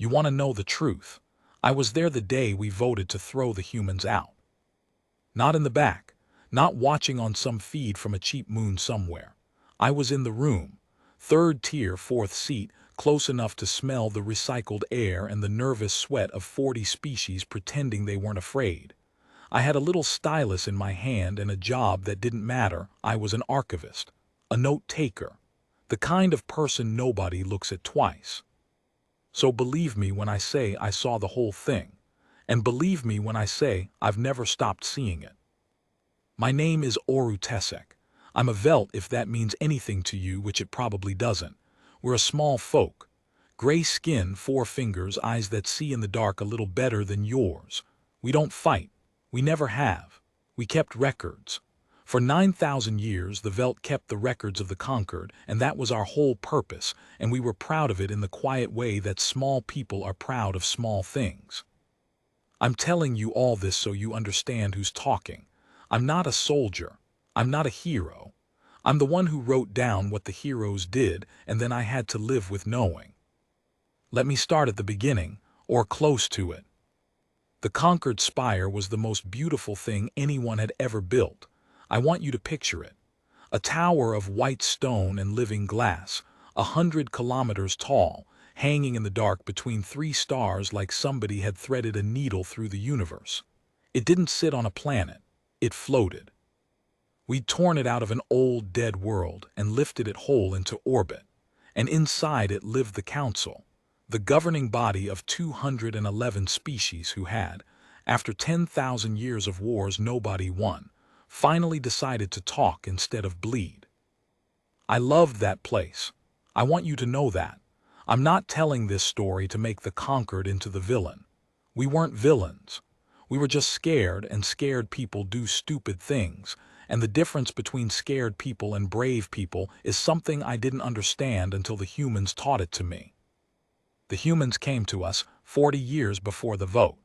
You want to know the truth? I was there the day we voted to throw the humans out. Not in the back, not watching on some feed from a cheap moon somewhere. I was in the room, third tier, fourth seat, close enough to smell the recycled air and the nervous sweat of 40 species pretending they weren't afraid. I had a little stylus in my hand and a job that didn't matter. I was an archivist, a note-taker, the kind of person nobody looks at twice. So believe me when I say I saw the whole thing, and believe me when I say I've never stopped seeing it. My name is Oru Tesek. I'm a Velt if that means anything to you, which it probably doesn't. We're a small folk. Gray skin, 4 fingers, eyes that see in the dark a little better than yours. We don't fight. We never have. We kept records. For 9,000 years, the Velt kept the records of the conquered, and that was our whole purpose, and we were proud of it in the quiet way that small people are proud of small things. I'm telling you all this so you understand who's talking. I'm not a soldier. I'm not a hero. I'm the one who wrote down what the heroes did, and then I had to live with knowing. Let me start at the beginning, or close to it. The conquered spire was the most beautiful thing anyone had ever built. I want you to picture it. A tower of white stone and living glass, 100 kilometers tall, hanging in the dark between 3 stars like somebody had threaded a needle through the universe. It didn't sit on a planet. It floated. We'd torn it out of an old dead world and lifted it whole into orbit. And inside it lived the Council, the governing body of 211 species who had, after 10,000 years of wars nobody won, finally decided to talk instead of bleed. I loved that place. I want you to know that. I'm not telling this story to make the conquered into the villain. We weren't villains. We were just scared, and scared people do stupid things, and the difference between scared people and brave people is something I didn't understand until the humans taught it to me. The humans came to us 40 years before the vote.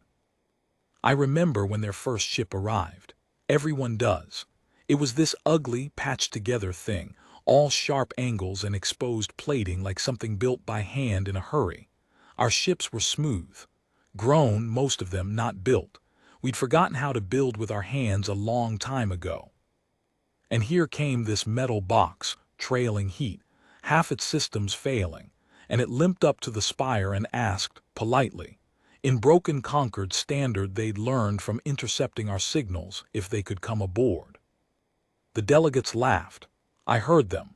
I remember when their first ship arrived. Everyone does. It was this ugly, patched-together thing, all sharp angles and exposed plating like something built by hand in a hurry. Our ships were smooth. Grown, most of them, not built. We'd forgotten how to build with our hands a long time ago. And here came this metal box, trailing heat, half its systems failing, and it limped up to the spire and asked, politely, in broken conquered standard they'd learned from intercepting our signals, if they could come aboard. The delegates laughed. I heard them.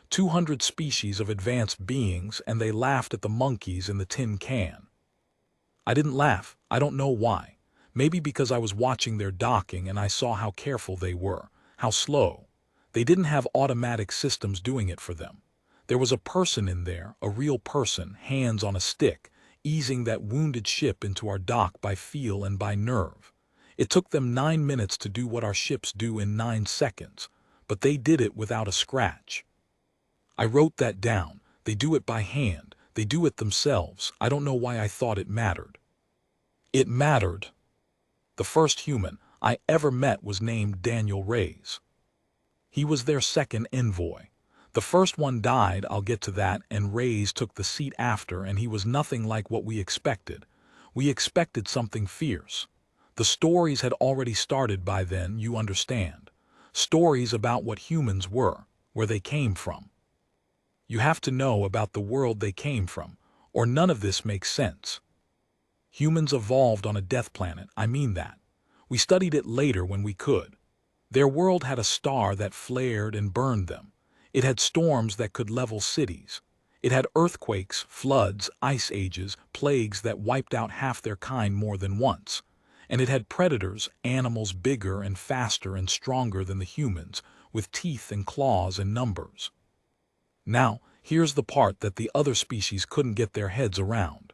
200 species of advanced beings, and they laughed at the monkeys in the tin can. I didn't laugh. I don't know why. Maybe because I was watching their docking and I saw how careful they were, how slow. They didn't have automatic systems doing it for them. There was a person in there, a real person, hands on a stick, easing that wounded ship into our dock by feel and by nerve. It took them 9 minutes to do what our ships do in 9 seconds, but they did it without a scratch. I wrote that down. They do it by hand. They do it themselves. I don't know why I thought it mattered. It mattered. The first human I ever met was named Daniel Reyes. He was their second envoy. The first one died, I'll get to that, and Reyes took the seat after, and he was nothing like what we expected. We expected something fierce. The stories had already started by then, you understand. Stories about what humans were, where they came from. You have to know about the world they came from, or none of this makes sense. Humans evolved on a death planet, I mean that. We studied it later when we could. Their world had a star that flared and burned them. It had storms that could level cities. It had earthquakes, floods, ice ages, plagues that wiped out half their kind more than once. And it had predators, animals bigger and faster and stronger than the humans, with teeth and claws and numbers. Now, here's the part that the other species couldn't get their heads around.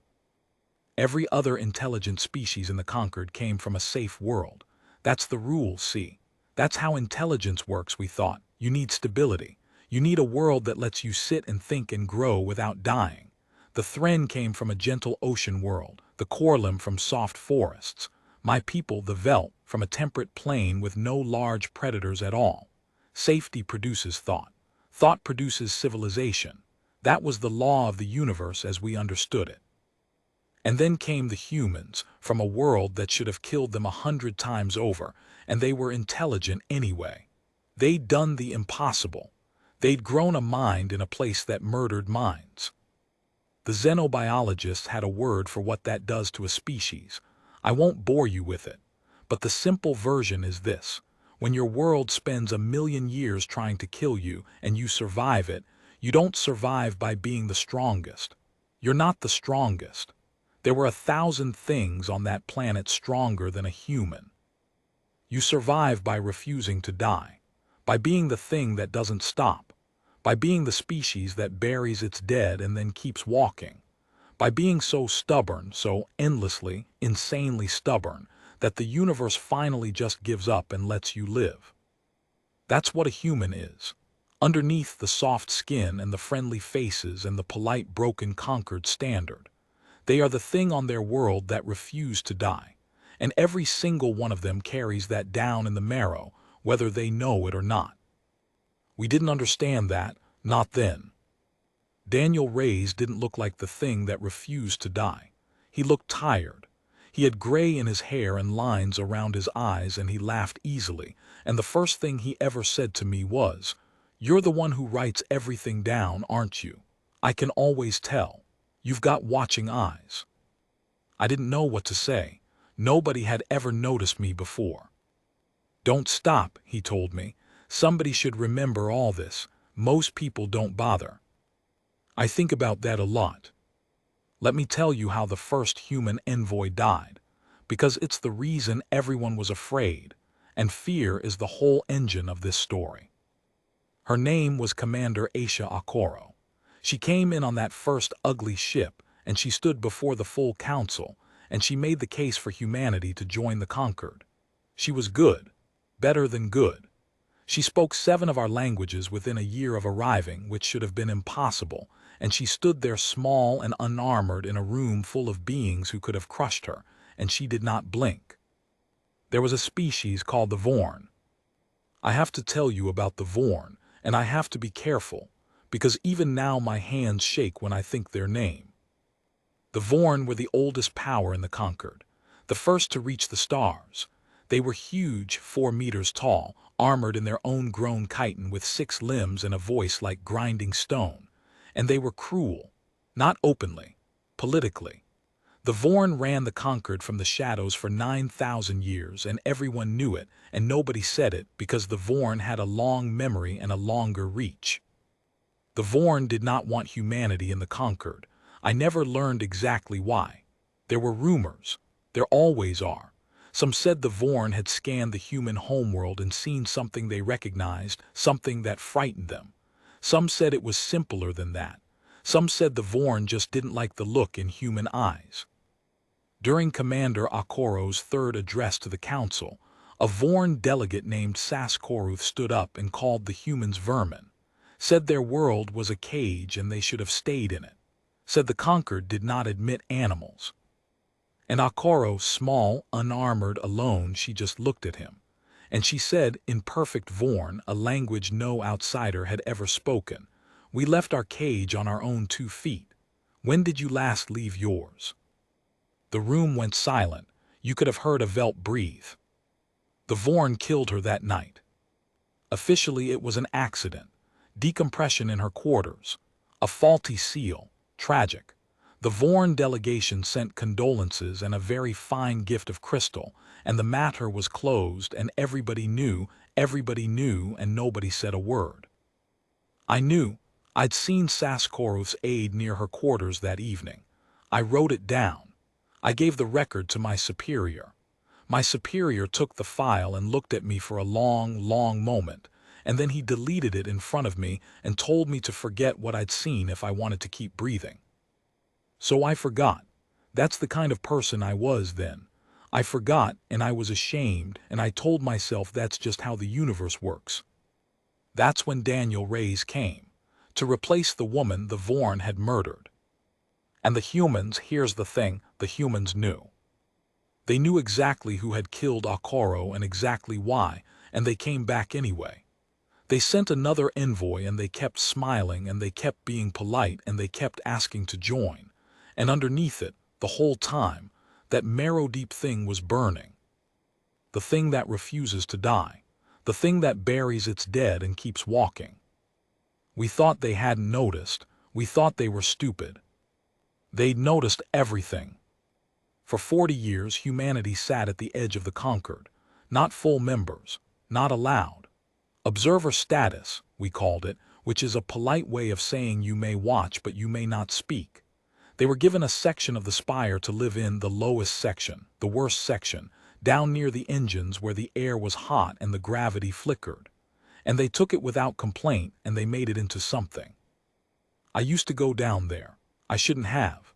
Every other intelligent species in the conquered came from a safe world. That's the rule, see? That's how intelligence works, we thought. You need stability. You need a world that lets you sit and think and grow without dying. The Thren came from a gentle ocean world, the Korlim from soft forests. My people, the Velt, from a temperate plain with no large predators at all. Safety produces thought. Thought produces civilization. That was the law of the universe as we understood it. And then came the humans, from a world that should have killed them 100 times over, and they were intelligent anyway. They'd done the impossible. They'd grown a mind in a place that murdered minds. The xenobiologists had a word for what that does to a species. I won't bore you with it, but the simple version is this. When your world spends 1,000,000 years trying to kill you and you survive it, you don't survive by being the strongest. You're not the strongest. There were 1,000 things on that planet stronger than a human. You survive by refusing to die, by being the thing that doesn't stop, by being the species that buries its dead and then keeps walking, by being so stubborn, so endlessly, insanely stubborn, that the universe finally just gives up and lets you live. That's what a human is. Underneath the soft skin and the friendly faces and the polite broken conquered standard, they are the thing on their world that refuse to die, and every single one of them carries that down in the marrow, whether they know it or not. We didn't understand that, not then. Daniel Reyes didn't look like the thing that refused to die. He looked tired. He had gray in his hair and lines around his eyes, and he laughed easily, and the first thing he ever said to me was, "You're the one who writes everything down, aren't you? I can always tell. You've got watching eyes." I didn't know what to say. Nobody had ever noticed me before. "Don't stop," he told me. "Somebody should remember all this. Most people don't bother." I think about that a lot. Let me tell you how the first human envoy died, because it's the reason everyone was afraid, and fear is the whole engine of this story. Her name was Commander Aisha Akoro. She came in on that first ugly ship, and she stood before the full council, and she made the case for humanity to join the conquered. She was good, better than good. She spoke 7 of our languages within a year of arriving, which should have been impossible, and she stood there small and unarmored in a room full of beings who could have crushed her, and she did not blink. There was a species called the Vorn. I have to tell you about the Vorn, and I have to be careful, because even now my hands shake when I think their name. The Vorn were the oldest power in the conquered, the first to reach the stars. They were huge, 4 meters tall, armored in their own grown chitin with 6 limbs and a voice like grinding stone. And they were cruel, not openly, politically. The Vorn ran the conquered from the shadows for 9,000 years, and everyone knew it, and nobody said it because the Vorn had a long memory and a longer reach. The Vorn did not want humanity in the conquered. I never learned exactly why. There were rumors. There always are. Some said the Vorn had scanned the human homeworld and seen something they recognized, something that frightened them. Some said it was simpler than that. Some said the Vorn just didn't like the look in human eyes. During Commander Akoro's third address to the council, a Vorn delegate named Saskoruth stood up and called the humans vermin, said their world was a cage and they should have stayed in it, said the conquered did not admit animals. And Akoro, small, unarmored, alone, she just looked at him. And she said, in perfect Vorn, a language no outsider had ever spoken, "We left our cage on our own 2 feet. When did you last leave yours?" The room went silent. You could have heard a Velt breathe. The Vorn killed her that night. Officially, it was an accident. Decompression in her quarters. A faulty seal. Tragic. The Vorn delegation sent condolences and a very fine gift of crystal, and the matter was closed, and everybody knew, and nobody said a word. I knew. I'd seen Saskoruth's aide near her quarters that evening. I wrote it down. I gave the record to my superior. My superior took the file and looked at me for a long, long moment, and then he deleted it in front of me and told me to forget what I'd seen if I wanted to keep breathing. So I forgot. That's the kind of person I was then. I forgot, and I was ashamed, and I told myself that's just how the universe works. That's when Daniel Reyes came, to replace the woman the Vorn had murdered. And the humans, here's the thing, the humans knew. They knew exactly who had killed Akoro and exactly why, and they came back anyway. They sent another envoy, and they kept smiling, and they kept being polite, and they kept asking to join. And underneath it, The whole time, that marrow deep thing was burning. The thing that refuses to die. The thing that buries its dead and keeps walking. We thought they hadn't noticed. We thought they were stupid. They'd noticed everything. For 40 years, humanity sat at the edge of the conquered. Not full members. Not allowed. Observer status, we called it, which is a polite way of saying you may watch but you may not speak. They were given a section of the spire to live in, the lowest section, the worst section, down near the engines where the air was hot and the gravity flickered. And they took it without complaint and they made it into something. I used to go down there. I shouldn't have.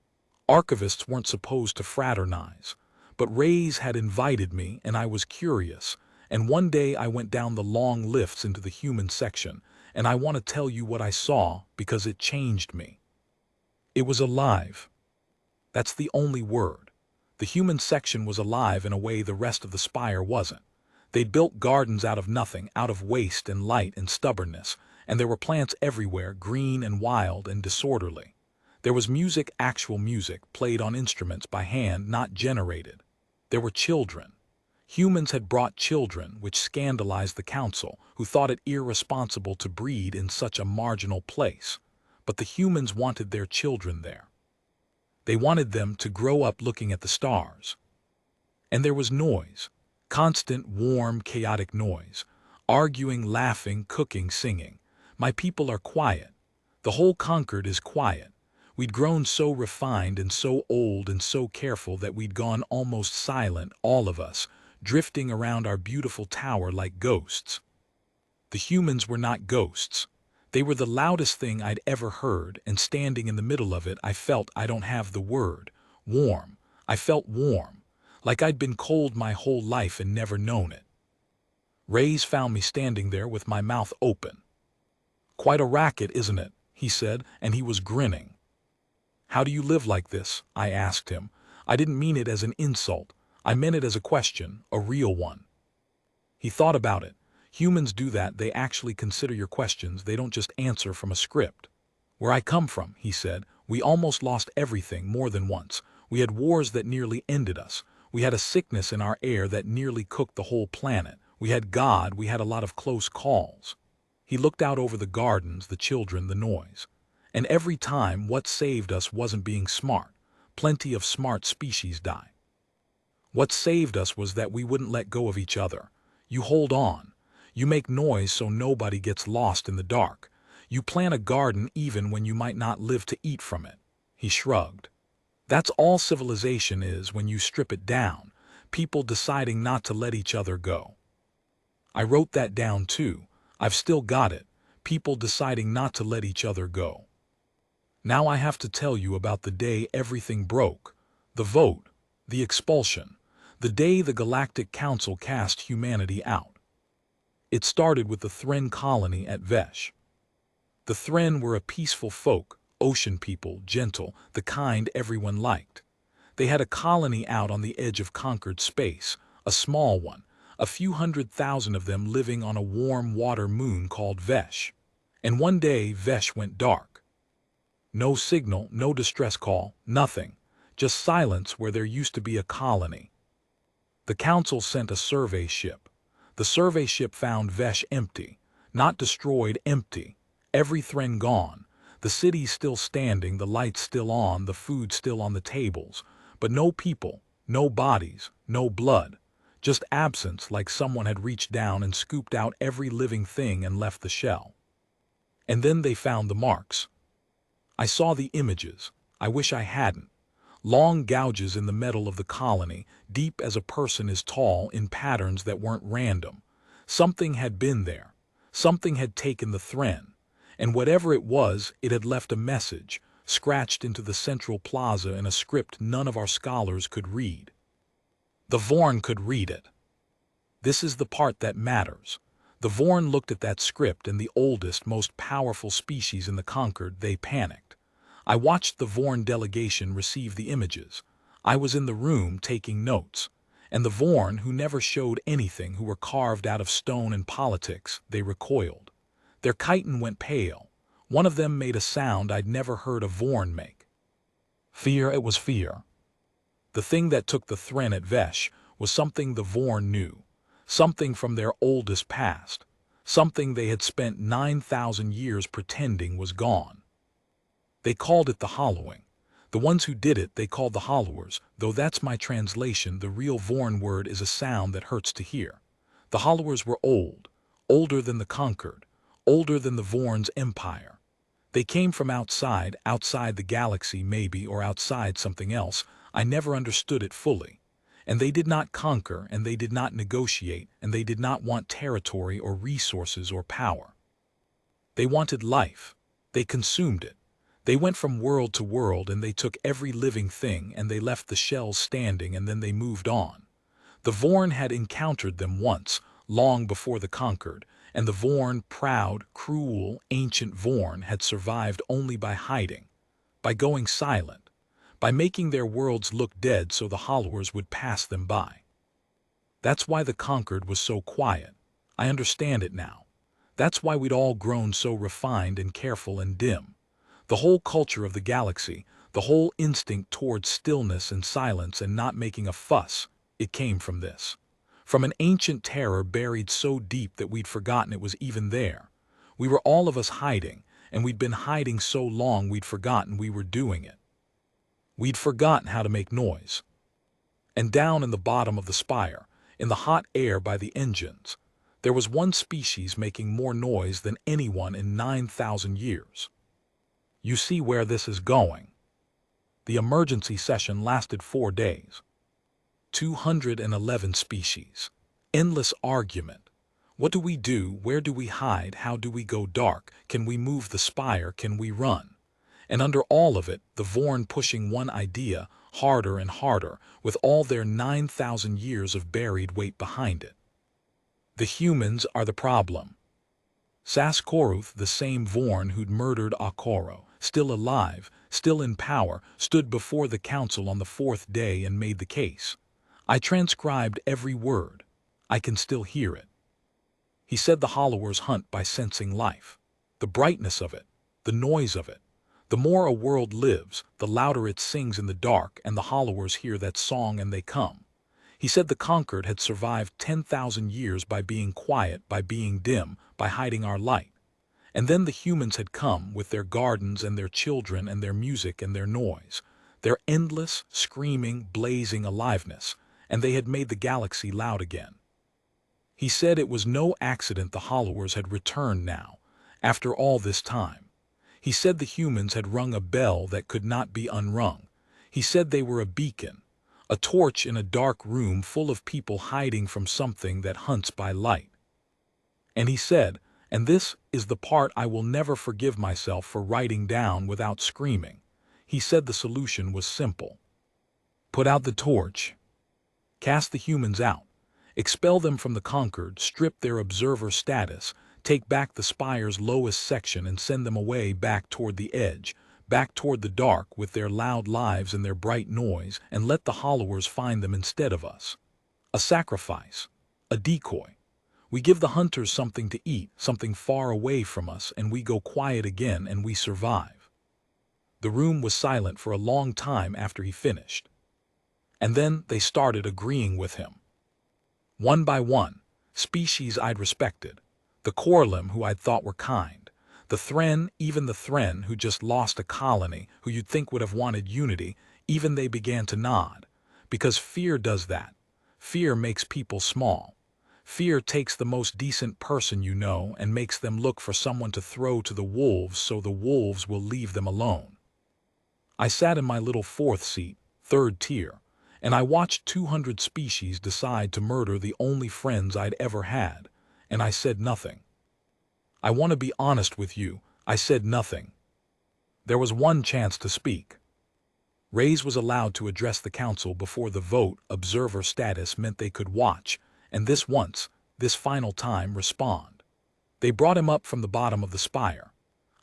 Archivists weren't supposed to fraternize. But Rays had invited me and I was curious. And one day I went down the long lifts into the human section, and I want to tell you what I saw because it changed me. It was alive. That's the only word. The human section was alive in a way the rest of the spire wasn't. They'd built gardens out of nothing, out of waste and light and stubbornness, and there were plants everywhere, green and wild and disorderly. There was music, actual music, played on instruments by hand, not generated. There were children. Humans had brought children, which scandalized the council, who thought it irresponsible to breed in such a marginal place. But the humans wanted their children there. They wanted them to grow up looking at the stars. And there was noise. Constant, warm, chaotic noise. Arguing, laughing, cooking, singing. My people are quiet. The whole Concord is quiet. We'd grown so refined and so old and so careful that we'd gone almost silent, all of us, drifting around our beautiful tower like ghosts. The humans were not ghosts. They were the loudest thing I'd ever heard, and standing in the middle of it, I felt, I don't have the word, warm. I felt warm, like I'd been cold my whole life and never known it. Rays found me standing there with my mouth open. "Quite a racket, isn't it?" he said, and he was grinning. "How do you live like this?" I asked him. I didn't mean it as an insult. I meant it as a question, a real one. He thought about it. Humans do that. They actually consider your questions. They don't just answer from a script. "Where I come from," he said, "we almost lost everything more than once. We had wars that nearly ended us. We had a sickness in our air that nearly cooked the whole planet. We had God. We had a lot of close calls." He looked out over the gardens, the children, the noise. "And every time, what saved us wasn't being smart. Plenty of smart species die. What saved us was that we wouldn't let go of each other. You hold on. You make noise so nobody gets lost in the dark. You plant a garden even when you might not live to eat from it." He shrugged. "That's all civilization is when you strip it down. People deciding not to let each other go." I wrote that down too. I've still got it. People deciding not to let each other go. Now I have to tell you about the day everything broke. The vote. The expulsion. The day the Galactic Council cast humanity out. It started with the Thren colony at Vesh. The Thren were a peaceful folk, ocean people, gentle, the kind everyone liked. They had a colony out on the edge of conquered space, a small one, a few 100,000 of them living on a warm water moon called Vesh. And one day Vesh went dark. No signal, no distress call, nothing, just silence where there used to be a colony. The council sent a survey ship. The survey ship found Vesh empty, not destroyed, empty. Every Thren gone, the city still standing, the lights still on, the food still on the tables, but no people, no bodies, no blood, just absence, like someone had reached down and scooped out every living thing and left the shell. And then they found the marks. I saw the images. I wish I hadn't. Long gouges in the metal of the colony, deep as a person is tall, in patterns that weren't random. Something had been there. Something had taken the Thren. And whatever it was, it had left a message, scratched into the central plaza in a script none of our scholars could read. The Vorn could read it. This is the part that matters. The Vorn looked at that script, and the oldest, most powerful species in the Conquered, they panicked. I watched the Vorn delegation receive the images. I was in the room taking notes. And the Vorn, who never showed anything, who were carved out of stone and politics, they recoiled. Their chitin went pale. One of them made a sound I'd never heard a Vorn make. Fear, it was fear. The thing that took the Thren at Vesh was something the Vorn knew, something from their oldest past, something they had spent 9,000 years pretending was gone. They called it the hollowing. The ones who did it they called the hollowers, though that's my translation. The real Vorn word is a sound that hurts to hear. The hollowers were old, older than the conquered, older than the Vorn's empire. They came from outside the galaxy maybe, or outside something else. I never understood it fully. And they did not conquer, and they did not negotiate, and they did not want territory or resources or power. They wanted life. They consumed it. They went from world to world, and they took every living thing, and they left the shells standing, and then they moved on. The Vorn had encountered them once, long before the conquered, and the Vorn, proud, cruel, ancient Vorn, had survived only by hiding, by going silent, by making their worlds look dead so the hollowers would pass them by. That's why the conquered was so quiet. I understand it now. That's why we'd all grown so refined and careful and dim. The whole culture of the galaxy, the whole instinct towards stillness and silence and not making a fuss, it came from this. From an ancient terror buried so deep that we'd forgotten it was even there. We were all of us hiding, and we'd been hiding so long we'd forgotten we were doing it. We'd forgotten how to make noise. And down in the bottom of the spire, in the hot air by the engines, there was one species making more noise than anyone in 9,000 years. You see where this is going. The emergency session lasted 4 days. 211 species. Endless argument. What do we do? Where do we hide? How do we go dark? Can we move the spire? Can we run? And under all of it, the Vorn pushing one idea harder and harder, with all their 9,000 years of buried weight behind it. The humans are the problem. Saskoruth, the same Vorn who'd murdered Akoro, still alive, still in power, stood before the council on the 4th day and made the case. I transcribed every word. I can still hear it. He said the hollowers hunt by sensing life, the brightness of it, the noise of it. The more a world lives, the louder it sings in the dark, and the hollowers hear that song and they come. He said the conquered had survived 10,000 years by being quiet, by being dim, by hiding our light. And then the humans had come with their gardens and their children and their music and their noise, their endless, screaming, blazing aliveness, and they had made the galaxy loud again. He said it was no accident the hollowers had returned now, after all this time. He said the humans had rung a bell that could not be unrung. He said they were a beacon, a torch in a dark room full of people hiding from something that hunts by light. And he said, and this is the part I will never forgive myself for writing down without screaming, he said the solution was simple. Put out the torch. Cast the humans out. Expel them from the conquered, strip their observer status, take back the spire's lowest section and send them away back toward the edge, back toward the dark with their loud lives and their bright noise, and let the hollowers find them instead of us. A sacrifice. A decoy. We give the hunters something to eat, something far away from us, and we go quiet again and we survive. The room was silent for a long time after he finished. And then they started agreeing with him. One by one, species I'd respected, the Korlim who I'd thought were kind, the Thren, even the Thren who just lost a colony, who you'd think would have wanted unity, even they began to nod. Because fear does that. Fear makes people small. Fear takes the most decent person you know and makes them look for someone to throw to the wolves so the wolves will leave them alone. I sat in my little 4th seat, 3rd tier, and I watched 200 species decide to murder the only friends I'd ever had, and I said nothing. I want to be honest with you, I said nothing. There was one chance to speak. Reyes was allowed to address the council before the vote. Observer status meant they could watch, and this once, this final time, respond. They brought him up from the bottom of the spire.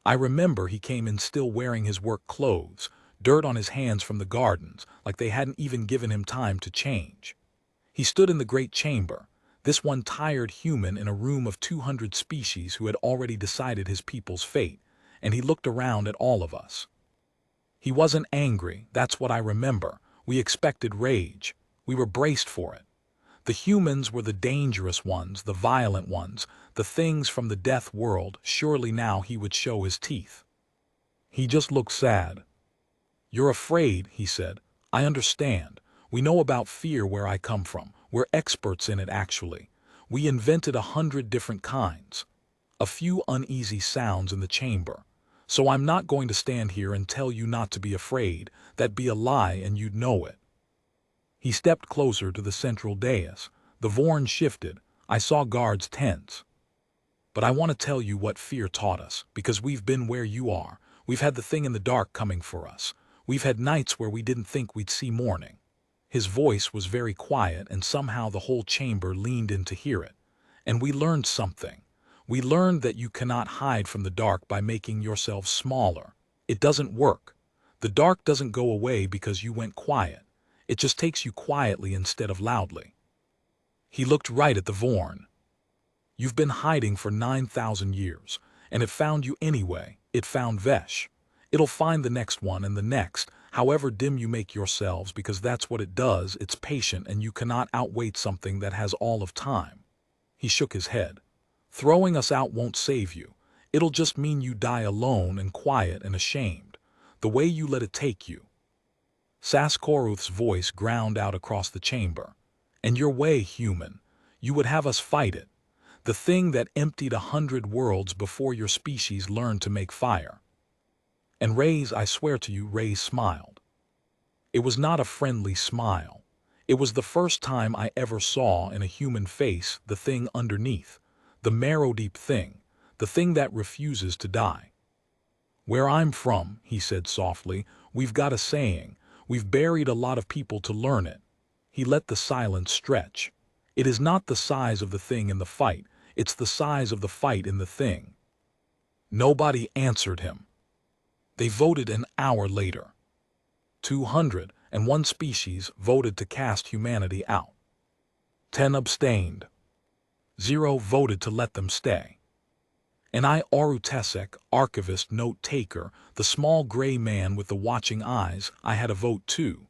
I remember he came in still wearing his work clothes, dirt on his hands from the gardens, like they hadn't even given him time to change. He stood in the great chamber, this one tired human in a room of 200 species who had already decided his people's fate, and he looked around at all of us. He wasn't angry, that's what I remember. We expected rage. We were braced for it. The humans were the dangerous ones, the violent ones, the things from the death world. Surely now he would show his teeth. He just looked sad. "You're afraid," he said. "I understand. We know about fear where I come from. We're experts in it, actually. We invented 100 different kinds." A few uneasy sounds in the chamber. "So I'm not going to stand here and tell you not to be afraid. That'd be a lie and you'd know it." He stepped closer to the central dais. The Vorn shifted. I saw guards tense. "But I want to tell you what fear taught us, because we've been where you are. We've had the thing in the dark coming for us. We've had nights where we didn't think we'd see morning." His voice was very quiet, and somehow the whole chamber leaned in to hear it. "And we learned something. We learned that you cannot hide from the dark by making yourselves smaller. It doesn't work. The dark doesn't go away because you went quiet. It just takes you quietly instead of loudly." He looked right at the Vorn. "You've been hiding for 9,000 years, and it found you anyway. It found Vesh. It'll find the next one and the next, however dim you make yourselves, because that's what it does. It's patient, and you cannot outwait something that has all of time." He shook his head. "Throwing us out won't save you. It'll just mean you die alone and quiet and ashamed, the way you let it take you." Saskoruth's voice ground out across the chamber. "And your way, human. You would have us fight it. The thing that emptied 100 worlds before your species learned to make fire." And Ray's, I swear to you, Ray smiled. It was not a friendly smile. It was the first time I ever saw in a human face the thing underneath, the marrow-deep thing, the thing that refuses to die. "Where I'm from," he said softly, "we've got a saying. We've buried a lot of people to learn it." He let the silence stretch. "It is not the size of the thing in the fight. It's the size of the fight in the thing." Nobody answered him. They voted an hour later. 201 species voted to cast humanity out. 10 abstained. 0 voted to let them stay. And I, Arutesek, archivist, note-taker, the small gray man with the watching eyes, I had a vote too.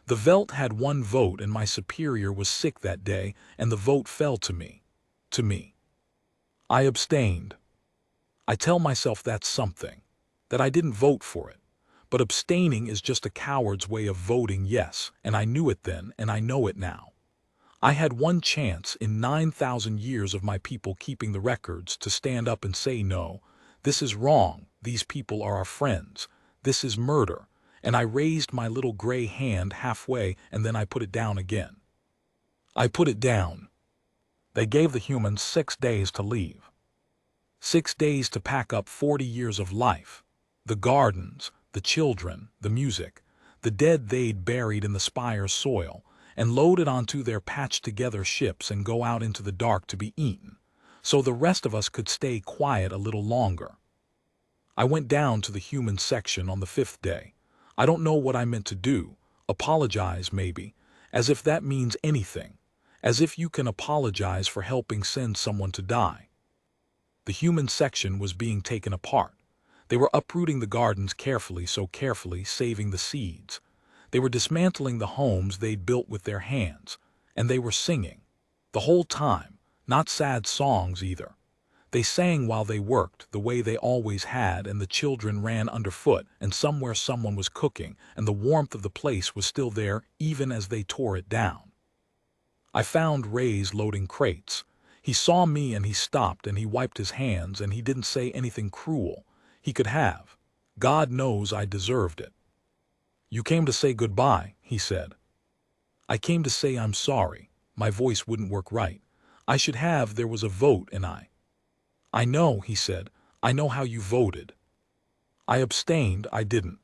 The Velt had 1 vote, and my superior was sick that day, and the vote fell to me. To me. I abstained. I tell myself that's something, that I didn't vote for it. But abstaining is just a coward's way of voting yes, and I knew it then, and I know it now. I had 1 chance in 9,000 years of my people keeping the records to stand up and say no, this is wrong, these people are our friends, this is murder, and I raised my little gray hand halfway and then I put it down again. I put it down. They gave the humans 6 days to leave. 6 days to pack up 40 years of life. The gardens, the children, the music, the dead they'd buried in the spire's soil, and load it onto their patched-together ships and go out into the dark to be eaten, so the rest of us could stay quiet a little longer. I went down to the human section on the 5th day. I don't know what I meant to do, apologize maybe, as if that means anything, as if you can apologize for helping send someone to die. The human section was being taken apart. They were uprooting the gardens carefully, so carefully, saving the seeds. They were dismantling the homes they'd built with their hands, and they were singing. The whole time, not sad songs either. They sang while they worked, the way they always had, and the children ran underfoot, and somewhere someone was cooking, and the warmth of the place was still there even as they tore it down. I found Ray's loading crates. He saw me and he stopped and he wiped his hands, and he didn't say anything cruel. He could have. God knows I deserved it. "You came to say goodbye," he said. "I came to say I'm sorry. My voice wouldn't work right. I should have. There was a vote and I know," he said. "I know how you voted." "I abstained. I didn't."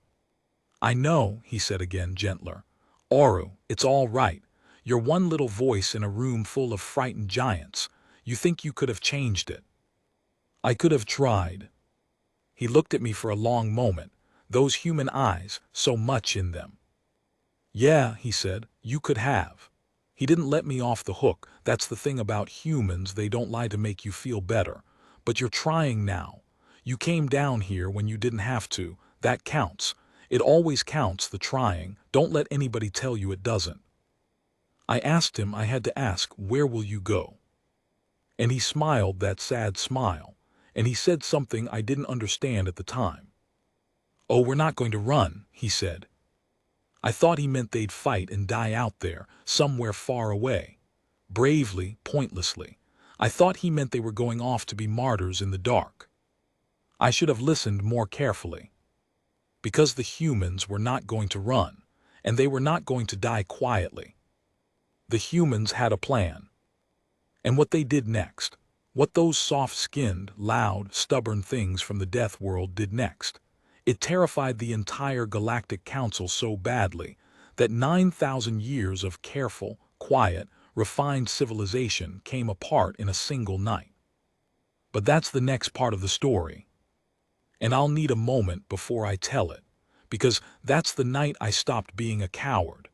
"I know," he said again, gentler. "Oru, it's all right. You're one little voice in a room full of frightened giants. You think you could have changed it." "I could have tried." He looked at me for a long moment. Those human eyes, so much in them. "Yeah," he said, "you could have." He didn't let me off the hook. That's the thing about humans, they don't lie to make you feel better. "But you're trying now. You came down here when you didn't have to. That counts. It always counts, the trying. Don't let anybody tell you it doesn't. I asked him, I had to ask, where will you go? And he smiled that sad smile, and he said something I didn't understand at the time. Oh, we're not going to run, he said. I thought he meant they'd fight and die out there, somewhere far away. Bravely, pointlessly. I thought he meant they were going off to be martyrs in the dark. I should have listened more carefully. Because the humans were not going to run, and they were not going to die quietly. The humans had a plan. And what they did next, what those soft-skinned, loud, stubborn things from the death world did next, it terrified the entire Galactic Council so badly that 9,000 years of careful, quiet, refined civilization came apart in a single night. But that's the next part of the story. And I'll need a moment before I tell it, because that's the night I stopped being a coward.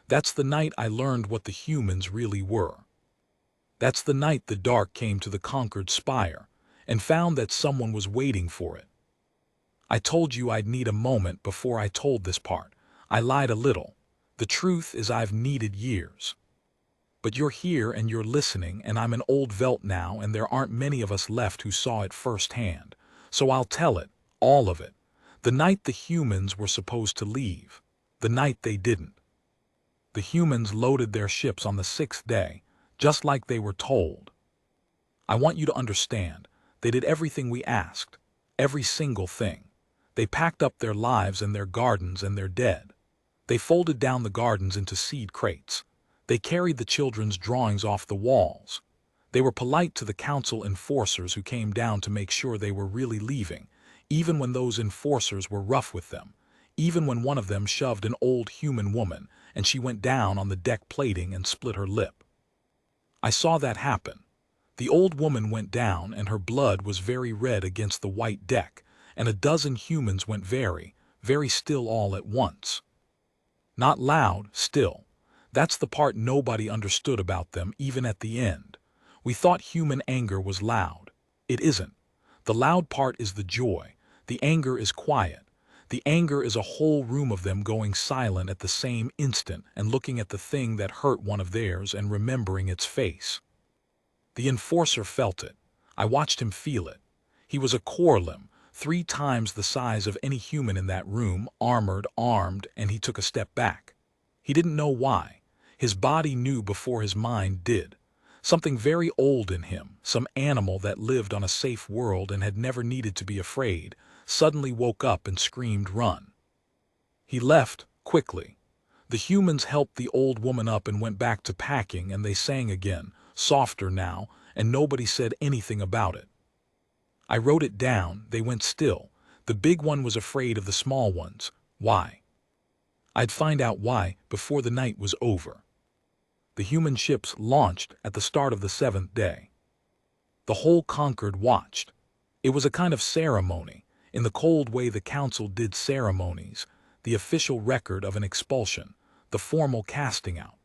That's the night I learned what the humans really were. That's the night the dark came to the conquered spire and found that someone was waiting for it. I told you I'd need a moment before I told this part. I lied a little. The truth is I've needed years. But you're here and you're listening, and I'm an old velt now, and there aren't many of us left who saw it firsthand. So I'll tell it, all of it. The night the humans were supposed to leave. The night they didn't. The humans loaded their ships on the 6th day, just like they were told. I want you to understand, they did everything we asked. Every single thing. They packed up their lives and their gardens and their dead. They folded down the gardens into seed crates. They carried the children's drawings off the walls. They were polite to the council enforcers who came down to make sure they were really leaving, even when those enforcers were rough with them, even when one of them shoved an old human woman and she went down on the deck plating and split her lip. I saw that happen. The old woman went down and her blood was very red against the white deck, and a dozen humans went very, very still all at once. Not loud, still. That's the part nobody understood about them, even at the end. We thought human anger was loud. It isn't. The loud part is the joy. The anger is quiet. The anger is a whole room of them going silent at the same instant and looking at the thing that hurt one of theirs and remembering its face. The enforcer felt it. I watched him feel it. He was a Corlim, 3 times the size of any human in that room, armored, armed, and he took a step back. He didn't know why. His body knew before his mind did. Something very old in him, some animal that lived on a safe world and had never needed to be afraid, suddenly woke up and screamed, "Run!" He left, quickly. The humans helped the old woman up and went back to packing, and they sang again, softer now, and nobody said anything about it. I wrote it down. They went still. The big one was afraid of the small ones. Why? I'd find out why before the night was over. The human ships launched at the start of the 7th day. The whole Concord watched. It was a kind of ceremony, in the cold way the council did ceremonies, the official record of an expulsion, the formal casting out.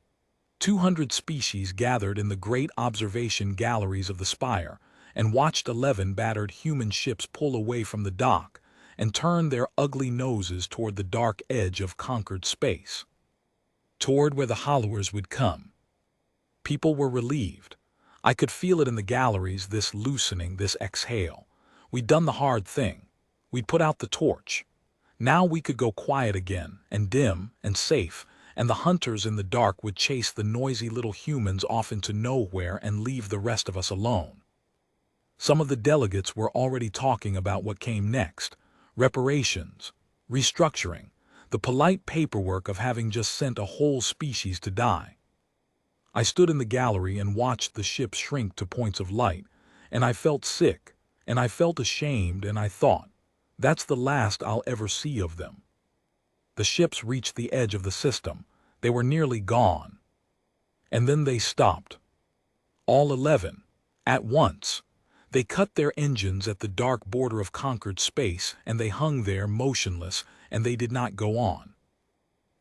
200 species gathered in the great observation galleries of the spire and watched 11 battered human ships pull away from the dock and turn their ugly noses toward the dark edge of conquered space, toward where the hollowers would come. People were relieved. I could feel it in the galleries, this loosening, this exhale. We'd done the hard thing. We'd put out the torch. Now we could go quiet again, and dim, and safe, and the hunters in the dark would chase the noisy little humans off into nowhere and leave the rest of us alone. Some of the delegates were already talking about what came next: reparations, restructuring, the polite paperwork of having just sent a whole species to die. I stood in the gallery and watched the ships shrink to points of light, and I felt sick, and I felt ashamed, and I thought, that's the last I'll ever see of them. The ships reached the edge of the system. They were nearly gone. And then they stopped. All 11, at once. They cut their engines at the dark border of conquered space, and they hung there motionless, and they did not go on.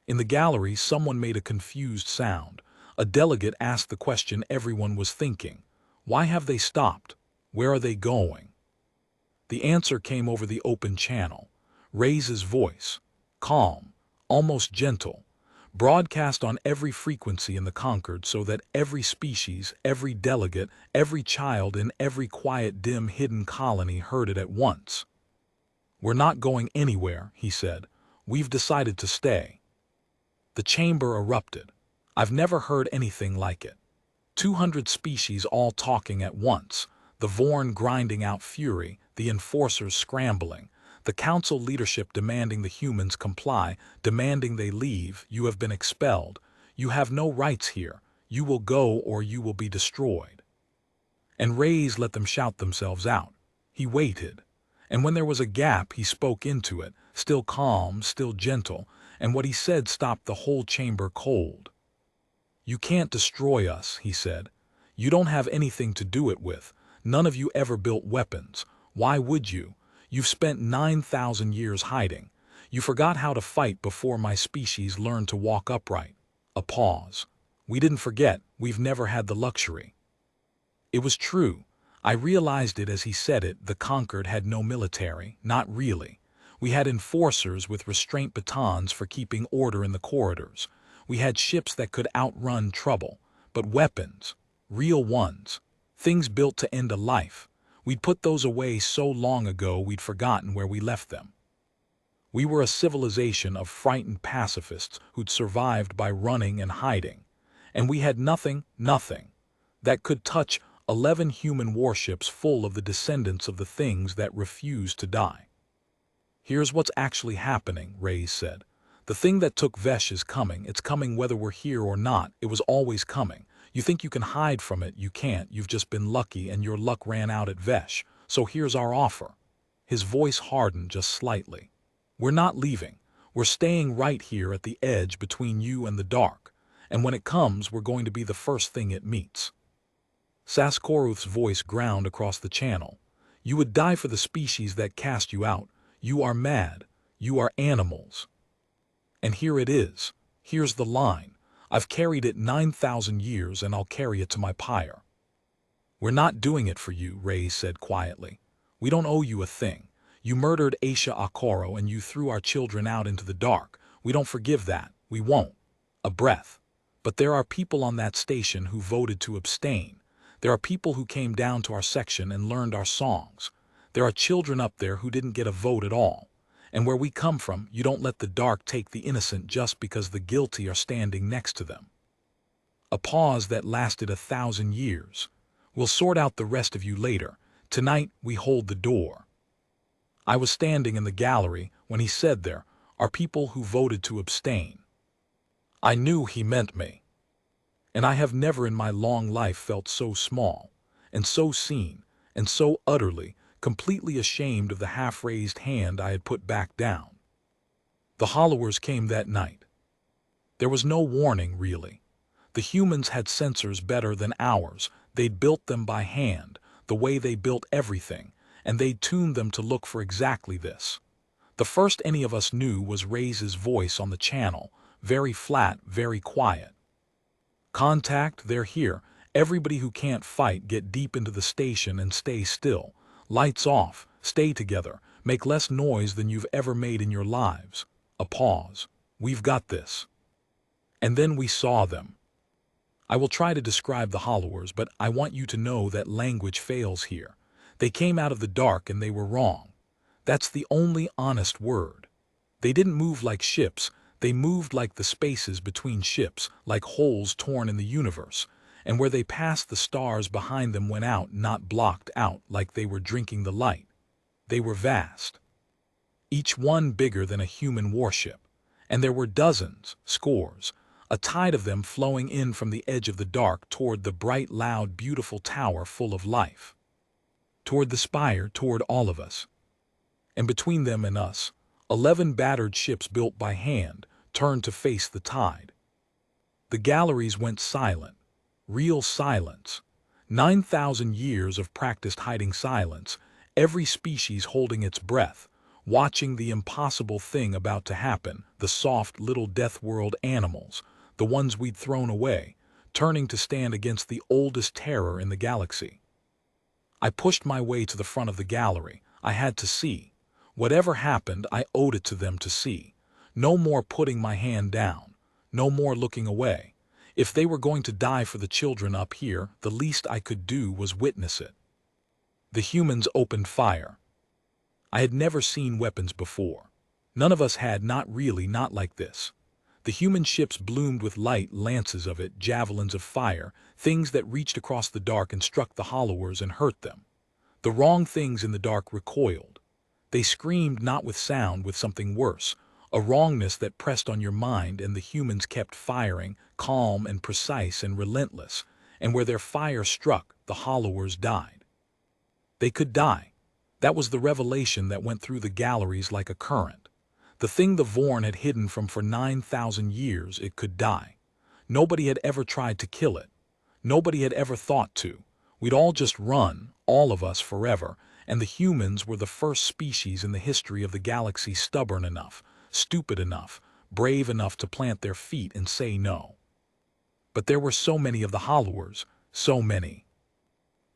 In the gallery, someone made a confused sound. A delegate asked the question everyone was thinking. Why have they stopped? Where are they going? The answer came over the open channel. Ray's voice. calm, almost gentle, broadcast on every frequency in the conquered so that every species, every delegate, every child in every quiet, dim, hidden colony heard it at once. "We're not going anywhere," he said. "We've decided to stay." The chamber erupted. I've never heard anything like it. 200 species all talking at once, the Vorn grinding out fury, the enforcers scrambling, the council leadership demanding the humans comply, demanding they leave. "You have been expelled. You have no rights here. You will go or you will be destroyed." And Reyes let them shout themselves out. He waited. And when there was a gap, he spoke into it, still calm, still gentle, and what he said stopped the whole chamber cold. "You can't destroy us," he said. "You don't have anything to do it with. None of you ever built weapons. Why would you? You've spent 9,000 years hiding. You forgot how to fight before my species learned to walk upright." A pause. "We didn't forget. We've never had the luxury." It was true. I realized it as he said it. The conquered had no military, not really. We had enforcers with restraint batons for keeping order in the corridors. We had ships that could outrun trouble, but weapons, real ones, things built to end a life, we'd put those away so long ago we'd forgotten where we left them. We were a civilization of frightened pacifists who'd survived by running and hiding, and we had nothing that could touch 11 human warships full of the descendants of the things that refused to die. "Here's what's actually happening," Reyes said. "The thing that took Vesh is coming. It's coming whether we're here or not. It was always coming. You think you can hide from it. You can't. You've just been lucky, and your luck ran out at Vesh. So here's our offer." His voice hardened just slightly. "We're not leaving. We're staying right here at the edge between you and the dark. And when it comes, we're going to be the first thing it meets." Saskoruth's voice ground across the channel. "You would die for the species that cast you out. You are mad. You are animals. And here it is. Here's the line. I've carried it 9,000 years and I'll carry it to my pyre." "We're not doing it for you," Reyes said quietly. "We don't owe you a thing. You murdered Aisha Akoro and you threw our children out into the dark. We don't forgive that. We won't." A breath. "But there are people on that station who voted to abstain. There are people who came down to our section and learned our songs. There are children up there who didn't get a vote at all. And where we come from, you don't let the dark take the innocent just because the guilty are standing next to them." A pause that lasted 1,000 years. "We'll sort out the rest of you later. Tonight, we hold the door." I was standing in the gallery when he said there are people who voted to abstain. I knew he meant me. And I have never in my long life felt so small, and so seen, and so utterly, completely ashamed of the half-raised hand I had put back down. The Hollowers came that night. There was no warning, really. The humans had sensors better than ours. They'd built them by hand, the way they built everything, and they'd tuned them to look for exactly this. The first any of us knew was Reyes's voice on the channel, very flat, very quiet. "Contact, they're here. Everybody who can't fight, get deep into the station and stay still. Lights off, stay together, make less noise than you've ever made in your lives." A pause. "We've got this." And then we saw them. I will try to describe the Hollowers, but I want you to know that language fails here. They came out of the dark and they were wrong. That's the only honest word. They didn't move like ships. They moved like the spaces between ships, like holes torn in the universe, and where they passed the stars behind them went out, not blocked out, like they were drinking the light. They were vast. Each one bigger than a human warship, and there were dozens, scores, a tide of them flowing in from the edge of the dark toward the bright, loud, beautiful tower full of life. Toward the spire, toward all of us. And between them and us, 11 battered ships built by hand turned to face the tide. The galleries went silent, real silence. 9,000 years of practiced hiding silence, every species holding its breath, watching the impossible thing about to happen, the soft little death world animals, the ones we'd thrown away, turning to stand against the oldest terror in the galaxy. I pushed my way to the front of the gallery. I had to see. Whatever happened, I owed it to them to see. No more putting my hand down. No more looking away. If they were going to die for the children up here, the least I could do was witness it. The humans opened fire. I had never seen weapons before. None of us had, not really, not like this. The human ships bloomed with light, lances of it, javelins of fire, things that reached across the dark and struck the hollowers and hurt them. The wrong things in the dark recoiled. They screamed not with sound, with something worse, a wrongness that pressed on your mind, and the humans kept firing, calm and precise and relentless, and where their fire struck, the hollowers died. They could die. That was the revelation that went through the galleries like a current. The thing the Vorn had hidden from for 9,000 years, it could die. Nobody had ever tried to kill it. Nobody had ever thought to. We'd all just run, all of us, forever, and the humans were the first species in the history of the galaxy stubborn enough, stupid enough, brave enough to plant their feet and say no. But there were so many of the Hollowers, so many.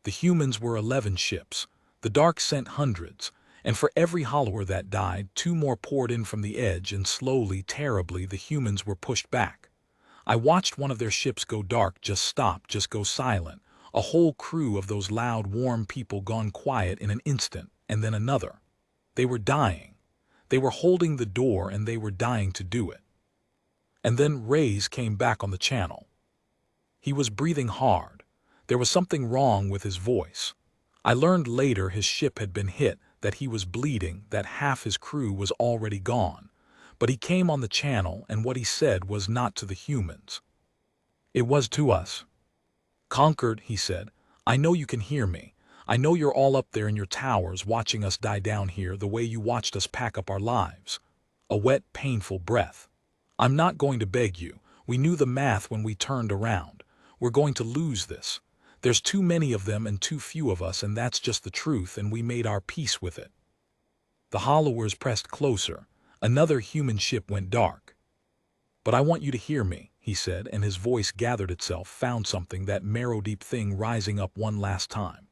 The humans were 11 ships. The Dark sent hundreds, and for every Hollower that died, 2 more poured in from the edge, and slowly, terribly, the humans were pushed back. I watched one of their ships go dark, just stop, just go silent. A whole crew of those loud, warm people gone quiet in an instant, and then another. They were dying. They were holding the door, and they were dying to do it. And then Reyes came back on the channel. He was breathing hard. There was something wrong with his voice. I learned later his ship had been hit, that he was bleeding, that half his crew was already gone. But he came on the channel, and what he said was not to the humans. It was to us. "Conquered," he said. "I know you can hear me. I know you're all up there in your towers watching us die down here the way you watched us pack up our lives." A wet, painful breath. "I'm not going to beg you. We knew the math when we turned around. We're going to lose this. There's too many of them and too few of us, and that's just the truth, and we made our peace with it." The Hollowers pressed closer. Another human ship went dark. "But I want you to hear me," he said, and his voice gathered itself, found something, that marrow-deep thing rising up one last time.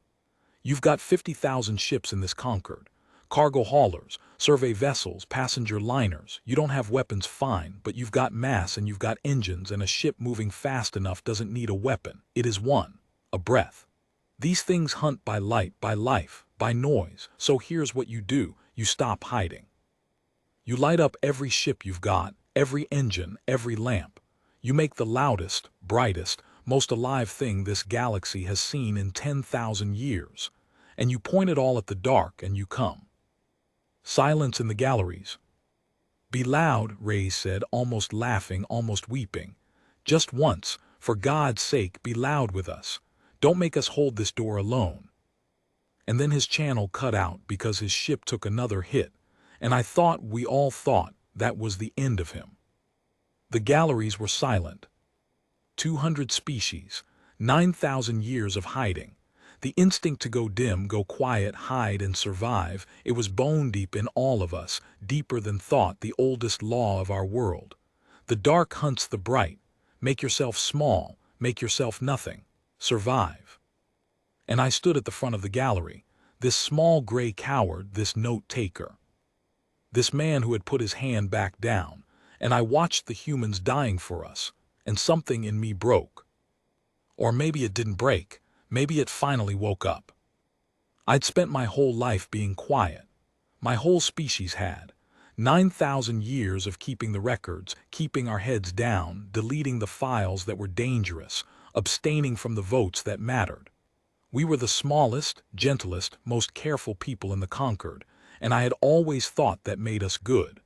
"You've got 50,000 ships in this Concord. Cargo haulers, survey vessels, passenger liners. You don't have weapons, fine, but you've got mass and you've got engines, and a ship moving fast enough doesn't need a weapon. It is a breath. These things hunt by light, by life, by noise. So here's what you do. You stop hiding. You light up every ship you've got, every engine, every lamp. You make the loudest, brightest, most alive thing this galaxy has seen in 10,000 years. And you point it all at the dark, and you come." Silence in the galleries. "Be loud," Reyes said, almost laughing, almost weeping. "Just once, for God's sake, be loud with us. Don't make us hold this door alone." And then his channel cut out because his ship took another hit, and we all thought, that was the end of him. The galleries were silent. 200 species, 9,000 years of hiding. The instinct to go dim, go quiet, hide and survive, it was bone deep in all of us, deeper than thought, the oldest law of our world. The dark hunts the bright. Make yourself small, make yourself nothing. Survive. And I stood at the front of the gallery, this small gray coward, this note-taker. This man who had put his hand back down, and I watched the humans dying for us, and something in me broke. Or maybe it didn't break, maybe it finally woke up. I'd spent my whole life being quiet. My whole species had. 9,000 years of keeping the records, keeping our heads down, deleting the files that were dangerous, abstaining from the votes that mattered. We were the smallest, gentlest, most careful people in the Concord, and I had always thought that made us good.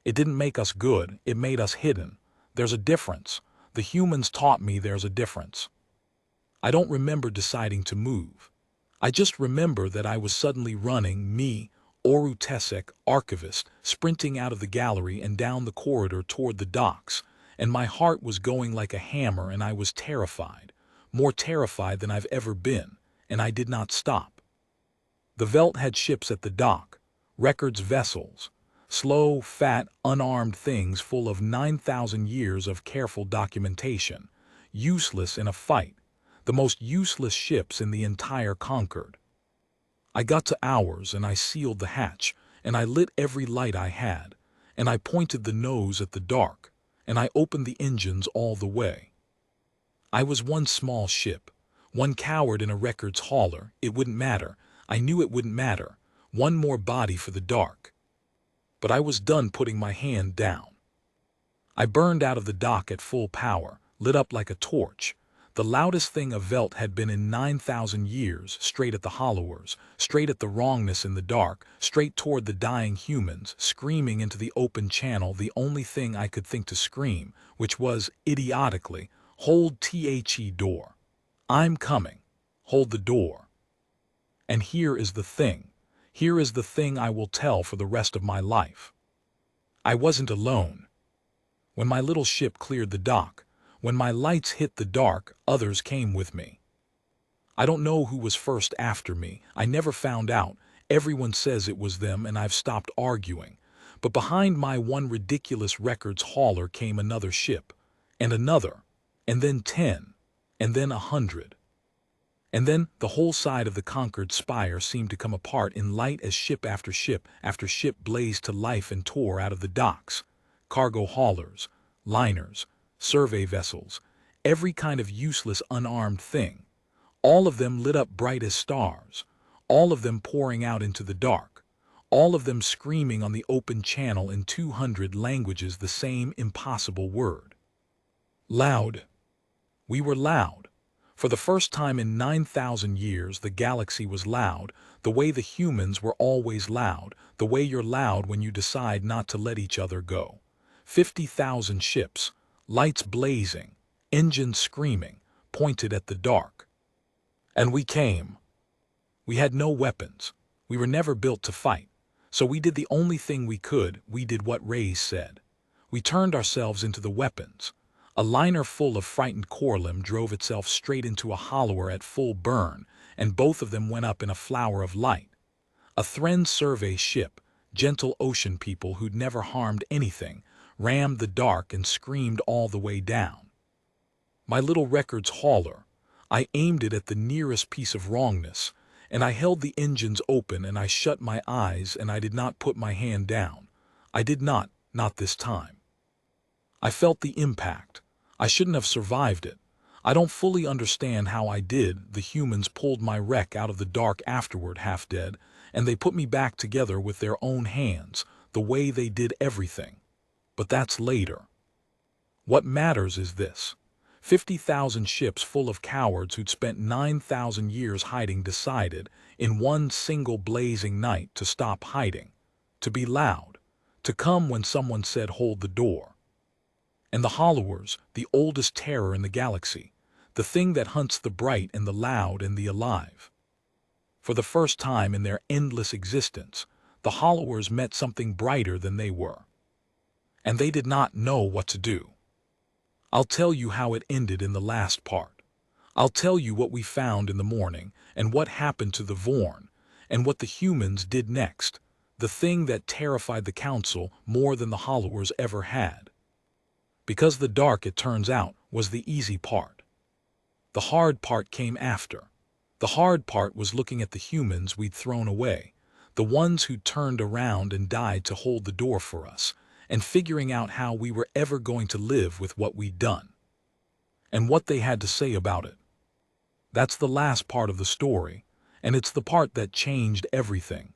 It didn't make us good, it made us hidden. There's a difference. The humans taught me there's a difference. I don't remember deciding to move. I just remember that I was suddenly running, me, Oru Tesek, archivist, sprinting out of the gallery and down the corridor toward the docks, and my heart was going like a hammer, and I was terrified, more terrified than I've ever been, and I did not stop. The Velt had ships at the dock, records vessels, slow, fat, unarmed things full of 9,000 years of careful documentation, useless in a fight, the most useless ships in the entire Concord. I got to ours, and I sealed the hatch, and I lit every light I had, and I pointed the nose at the dark, and I opened the engines all the way. I was one small ship, one coward in a records hauler. It wouldn't matter. I knew it wouldn't matter. One more body for the dark. But I was done putting my hand down. I burned out of the dock at full power, lit up like a torch. The loudest thing a Velt had been in 9,000 years, straight at the Hollowers, straight at the wrongness in the dark, straight toward the dying humans, screaming into the open channel the only thing I could think to scream, which was, idiotically, hold the door. I'm coming. Hold the door. And here is the thing. Here is the thing I will tell for the rest of my life. I wasn't alone. When my little ship cleared the dock, when my lights hit the dark, others came with me. I don't know who was first after me. I never found out. Everyone says it was them, and I've stopped arguing. But behind my one ridiculous records hauler came another ship, and another, and then 10, and then 100. And then the whole side of the conquered spire seemed to come apart in light as ship after ship blazed to life and tore out of the docks. Cargo haulers, liners, survey vessels, every kind of useless unarmed thing. All of them lit up bright as stars, all of them pouring out into the dark, all of them screaming on the open channel in 200 languages the same impossible word. Loud. We were loud. For the first time in 9,000 years, the galaxy was loud, the way the humans were always loud, the way you're loud when you decide not to let each other go. 50,000 ships, lights blazing, engines screaming, pointed at the dark. And we came. We had no weapons. We were never built to fight. So we did the only thing we could. We did what Ray said. We turned ourselves into the weapons. A liner full of frightened Corlim drove itself straight into a hollower at full burn, and both of them went up in a flower of light. A Thren survey ship, gentle ocean people who'd never harmed anything, rammed the dark and screamed all the way down. My little records hauler, I aimed it at the nearest piece of wrongness, and I held the engines open and I shut my eyes and I did not put my hand down. I did not this time. I felt the impact. I shouldn't have survived it. I don't fully understand how I did. The humans pulled my wreck out of the dark afterward, half dead, and they put me back together with their own hands, the way they did everything. But that's later. What matters is this. 50,000 ships full of cowards who'd spent 9,000 years hiding decided, in one single blazing night, to stop hiding, to be loud, to come when someone said hold the door. And the Hollowers, the oldest terror in the galaxy, the thing that hunts the bright and the loud and the alive. For the first time in their endless existence, the Hollowers met something brighter than they were. And they did not know what to do. I'll tell you how it ended in the last part. I'll tell you what we found in the morning, and what happened to the Vorn, and what the humans did next, the thing that terrified the Council more than the Hollowers ever had. Because the dark, it turns out, was the easy part. The hard part came after. The hard part was looking at the humans we'd thrown away, the ones who turned around and died to hold the door for us, and figuring out how we were ever going to live with what we'd done. And what they had to say about it. That's the last part of the story, and it's the part that changed everything.